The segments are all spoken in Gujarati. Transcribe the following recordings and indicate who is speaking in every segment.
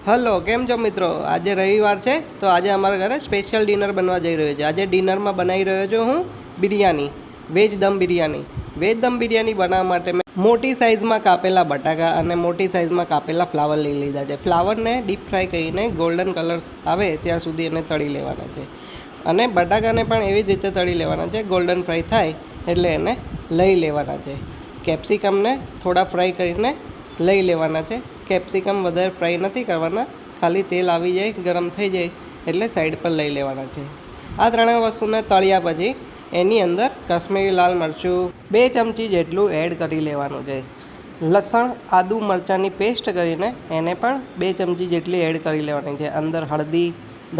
Speaker 1: હલો, કેમ છો મિત્રો? આજે રવિવાર છે તો આજે અમારા ઘરે સ્પેશિયલ ડિનર બનવા જઈ રહ્યો છે. આજે ડિનરમાં બનાવી રહ્યો છું હું બિરયાની, વેજ દમ બિરયાની. વેજ દમ બિરયાની બનાવવા માટે મેં મોટી સાઇઝમાં કાપેલા બટાકા અને મોટી સાઇઝમાં કાપેલા ફ્લાવર લઈ લીધા છે. ફ્લાવરને ડીપ ફ્રાય કરીને ગોલ્ડન કલર આવે ત્યાં સુધી એને તળી લેવાના છે અને બટાકાને પણ એવી જ રીતે તળી લેવાના છે. ગોલ્ડન ફ્રાય થાય એટલે એને લઈ લેવાના છે. કેપ્સિકમને થોડા ફ્રાય કરીને લઈ લેવાના છે. કેપ્સિકમ વધારે ફ્રાય નથી કરવાના, ખાલી તેલ આવી જાય, ગરમ થઈ જાય એટલે સાઈડ પર લઈ લેવાના છે. આ ત્રણેય વસ્તુને તળ્યા પછી એની અંદર કાશ્મીરી લાલ મરચું 2 ચમચી જેટલું એડ કરી લેવાનું છે. લસણ આદુ મરચાંની પેસ્ટ કરીને એને પણ 2 ચમચી જેટલી એડ કરી લેવાની છે. અંદર હળદી,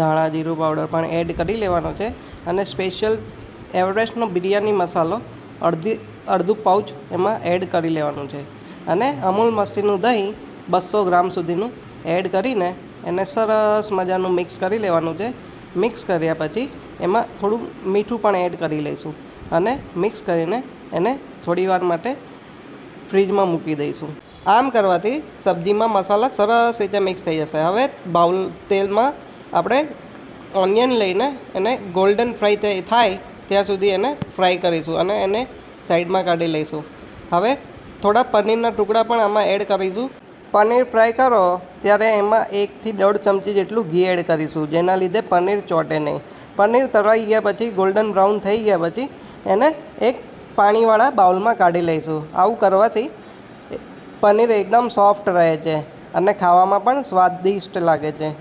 Speaker 1: ધાણા જીરું પાવડર પણ એડ કરી લેવાનો છે અને સ્પેશિયલ એવરેસ્ટનો બિરયાની મસાલો અડધું પાઉચ એમાં એડ કરી લેવાનું છે અને અમૂલ મસ્તીનું દહીં 200 ગ્રામ સુધીનું એડ કરીને એને સરસ મજાનું મિક્સ કરી લેવાનું છે. મિક્સ કર્યા પછી એમાં થોડું મીઠું પણ એડ કરી લઈશું અને મિક્સ કરીને એને થોડી વાર માટે ફ્રીજમાં મૂકી દઈશું. આમ કરવાથી સબ્જીમાં મસાલા સરસ રીતે મિક્સ થઈ જશે. હવે તેલમાં આપણે ઓનિયન લઈને એને ગોલ્ડન ફ્રાય થાય ત્યાં સુધી એને ફ્રાય કરીશું અને એને સાઈડમાં કાઢી લઈશું. હવે થોડા પનીરના ટુકડા પણ આમાં એડ કરીશું. પનીર ફ્રાય કરો ત્યારે એમાં 1 થી 1.5 ચમચી જેટલું ઘી એડ કરીશું, જેના લીધે પનીર ચોંટે નહીં. પનીર તળાઈ ગયા પછી ગોલ્ડન બ્રાઉન થઈ ગયા પછી એને એક પાણીવાળા બાઉલમાં કાઢી લઈશું. આવું કરવાથી પનીર એકદમ સોફ્ટ રહે છે અને ખાવામાં પણ સ્વાદિષ્ટ લાગે છે.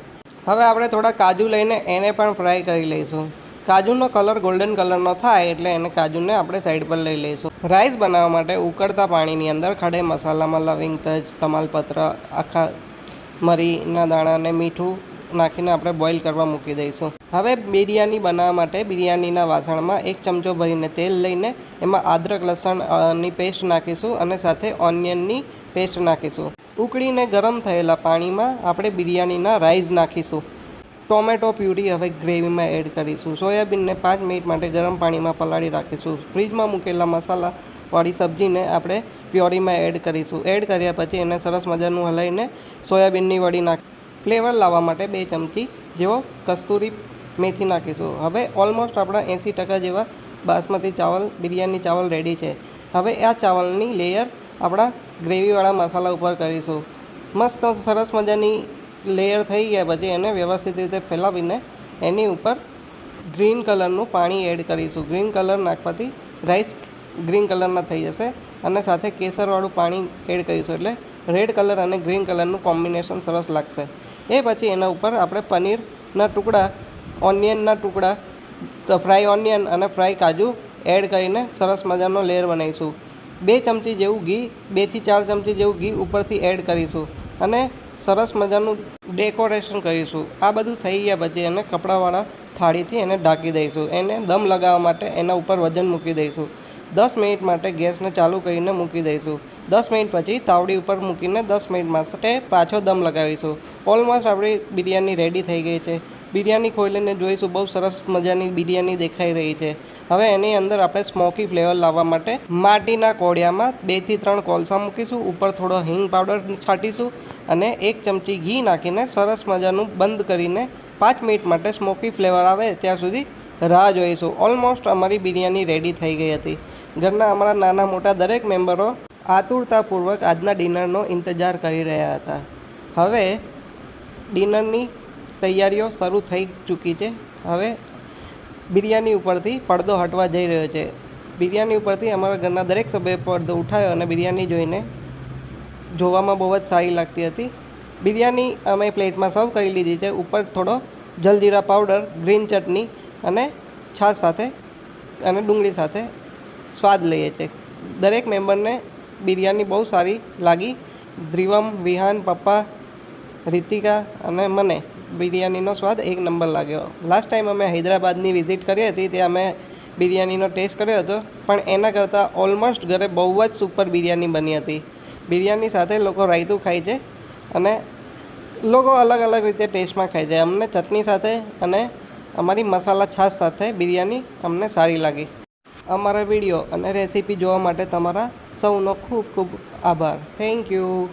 Speaker 1: હવે આપણે થોડા કાજુ લઈને એને પણ ફ્રાય કરી લઈશું. કાજુનો કલર ગોલ્ડન કલરનો થાય એટલે એને કાજુને આપણે સાઈડ પર લઈ લઈશું. રાઈસ બનાવવા માટે ઉકળતા પાણીની અંદર ખડે મસાલામાં લવિંગ, તજ, તમાલપત્ર, આખા મરીના દાણા અને મીઠું નાખીને આપણે બોઇલ કરવા મૂકી દઈશું. હવે બિરયાની બનાવવા માટે બિરયાનીના વાસણમાં 1 ચમચો ભરીને તેલ લઈને એમાં અદરક લસણની પેસ્ટ નાખીશું અને સાથે ઓનિયનની પેસ્ટ નાખીશું. ઉકળીને ગરમ થયેલા પાણીમાં આપણે બિરયાનીના રાઈસ નાખીશું. ટોમેટો પ્યુરી હવે ગ્રેવીમાં એડ કરીશું. સોયાબીનને 5 મિનિટ માટે ગરમ પાણીમાં પલાળી રાખીશું. ફ્રીજમાં મૂકેલા મસાલાવાળી સબ્જીને આપણે પ્યોરીમાં એડ કરીશું. એડ કર્યા પછી એને સરસ મજાનું હલાવીને સોયાબીનની વડી ફ્લેવર લાવવા માટે 2 ચમચી જેવો કસ્તુરી મેથી નાખીશું. હવે ઓલમોસ્ટ આપણા 80% જેવા બાસમતી ચાવલ, બિરયાની ચાવલ રેડી છે. હવે આ ચાવલની લેયર આપણા ગ્રેવીવાળા મસાલા ઉપર કરીશું. મસ્ત સરસ મજાની લેયર થઈ ગયા પછી એને વ્યવસ્થિત રીતે ફેલાવીને એની ઉપર ગ્રીન કલરનું પાણી એડ કરીશું. ગ્રીન કલર નાખવાથી રાઈસ ગ્રીન કલરના થઈ જશે અને સાથે કેસરવાળું પાણી એડ કરીશું એટલે રેડ કલર અને ગ્રીન કલરનું કોમ્બિનેશન સરસ લાગશે. એ પછી એના ઉપર આપણે પનીરના ટુકડા, ઓનિયનના ટુકડા, ફ્રાય ઓનિયન અને ફ્રાય કાજુ એડ કરીને સરસ મજાનો લેયર બનાવીશું. 2 ચમચી જેવું ઘી, 2 થી 4 ચમચી જેવું ઘી ઉપરથી એડ કરીશું અને સરસ મજાનું ડેકોરેશન કરીશું. આ બધું થઈ ગયા પછી એને કપડાવાળા થાળીથી એને ઢાંકી દઈશું. એને દમ લગાવવા માટે એના ઉપર વજન મૂકી દઈશું. 10 મિનિટ માટે ગેસને ચાલુ કરીને મૂકી દઈશું. 10 મિનિટ પછી તાવડી ઉપર મૂકીને 10 મિનિટ માટે પાછો દમ લગાવીશું. ઓલમોસ્ટ આપણી બિરયાની રેડી થઈ ગઈ છે. બિરયાની ખોલીને જોઈશું, બહુ સરસ મજાની બિરયાની દેખાઈ રહી છે. હવે એની અંદર આપણે સ્મોકી ફ્લેવર લાવવા માટે માટીના કોળિયામાં 2 થી 3 કોલસા મૂકીશું. ઉપર થોડો હિંગ પાવડર છાંટીશું અને 1 ચમચી ઘી નાખીને સરસ મજાનું બંધ કરીને 5 મિનિટ માટે સ્મોકી ફ્લેવર આવે ત્યાં સુધી રાહ જોઈશું. ઓલમોસ્ટ અમારી બિરયાની રેડી થઈ ગઈ હતી. ઘરના અમારા નાના મોટા દરેક મેમ્બરો આતુરતાપૂર્વક આજના ડિનરનો ઇંતજાર કરી રહ્યા હતા. હવે ડિનરની તૈયારીઓ શરૂ થઈ ચૂકી છે. હવે બિરયાની ઉપરથી પડદો હટવા જઈ રહ્યો છે. બિરયાની ઉપરથી અમારા ઘરના દરેક સભ્યોએ પડદો ઉઠાવ્યો અને બિરયાની જોઈને જોવામાં બહુ જ સારી લાગતી હતી. બિરયાની અમે પ્લેટમાં સર્વ કરી લીધી છે. ઉપર થોડો જલજીરા પાવડર, ગ્રીન ચટણી અને છાશ સાથે અને ડુંગળી સાથે સ્વાદ લઈએ છીએ. દરેક મેમ્બરને બિરયાની બહુ સારી લાગી. ધ્રિવમ, વિહાન, પપ્પા, રીતિકા અને મને બિરયાનીનો સ્વાદ 1 નંબર લાગ્યો. લાસ્ટ ટાઈમ અમે હૈદરાબાદની વિઝિટ કરી હતી ત્યાં અમે બિરયાનીનો ટેસ્ટ કર્યો હતો, પણ એના કરતાં ઓલમોસ્ટ ઘરે બહુ જ સુપર બિરયાની બની હતી. બિરયાની સાથે લોકો રાયતું ખાય છે અને લોકો અલગ અલગ રીતે ટેસ્ટમાં ખાય છે. અમને ચટણી સાથે અને અમારી મસાલા છાશ સાથે બિરયાની અમને સારી લાગી. અમારા વિડીયો અને રેસીપી જોવા માટે તમારા સૌનો ખૂબ ખૂબ આભાર. Thank you.